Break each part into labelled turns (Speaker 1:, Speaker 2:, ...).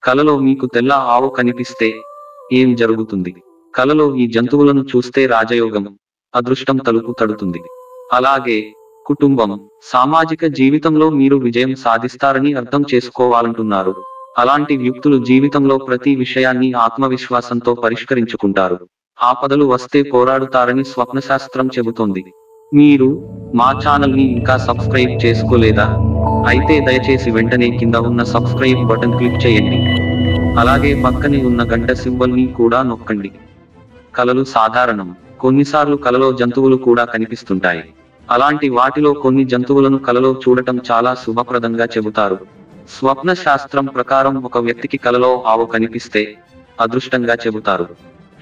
Speaker 1: కలలో మీకు తెల్ల ఆవు కనిపిస్తే ఏం జరుగుతుంది? కలలో ఈ జంతువులను చూస్తే రాజయోగం, అదృష్టం తలుపు తడుతుంది. అలాగే కుటుంబం, సామాజిక జీవితంలో మీరు విజయం సాధిస్తారని అర్థం చేసుకోవాలంటున్నారు. అలాంటి వ్యక్తులు జీవితంలో ప్రతి విషయాన్ని ఆత్మవిశ్వాసంతో పరిష్కరించుకుంటారు. ఆపదలు వస్తే పోరాడుతారని స్వప్నశాస్త్రం చెబుతోంది. మీరు మా ఛానల్ని ఇంకా సబ్స్క్రైబ్ చేసుకోలేదా? అయితే దయచేసి వెంటనే కింద ఉన్న సబ్స్క్రైబ్ బటన్ క్లిక్ చేయండి. అలాగే పక్కనే ఉన్న గంట సింబల్ని కూడా నొక్కండి. కలలు సాధారణం. కొన్నిసార్లు కలలో జంతువులు కూడా కనిపిస్తుంటాయి. అలాంటి వాటిలో కొన్ని జంతువులను కలలో చూడటం చాలా శుభప్రదంగా చెబుతారు. స్వప్న శాస్త్రం ప్రకారం ఒక వ్యక్తికి కలలో ఆవు కనిపిస్తే అదృష్టంగా చెబుతారు.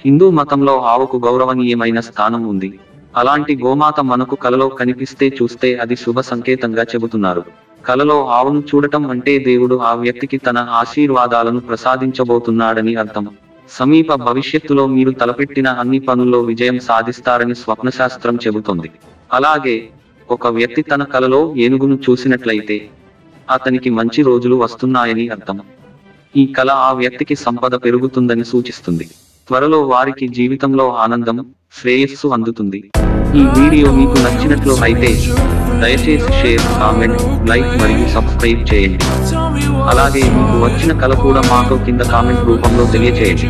Speaker 1: హిందూ మతంలో ఆవుకు గౌరవనీయమైన స్థానం ఉంది. అలాంటి గోమాత మనకు కలలో కనిపిస్తే చూస్తే అది శుభ సంకేతంగా చెబుతున్నారు. కలలో ఆవును చూడటం అంటే దేవుడు ఆ వ్యక్తికి తన ఆశీర్వాదాలను ప్రసాదించబోతున్నాడని అర్థం. సమీప భవిష్యత్తులో మీరు తలపెట్టిన అన్ని పనుల్లో విజయం సాధిస్తారని స్వప్నశాస్త్రం చెబుతోంది. అలాగే ఒక వ్యక్తి తన కలలో ఏనుగును చూసినట్లయితే అతనికి మంచి రోజులు వస్తున్నాయని అర్థం. ఈ కల ఆ వ్యక్తికి సంపద పెరుగుతుందని సూచిస్తుంది. త్వరలో వారికి జీవితంలో ఆనందం, శ్రేయస్సు అందుతుంది. ఈ వీడియో మీకు నచ్చినట్లు అయితే దయచేసి షేర్, కామెంట్, లైక్ మరియు సబ్స్క్రైబ్ చేయండి. అలాగే మీకు వచ్చిన కల కూడా మాతో కింద కామెంట్ రూపంలో తెలియచేయండి.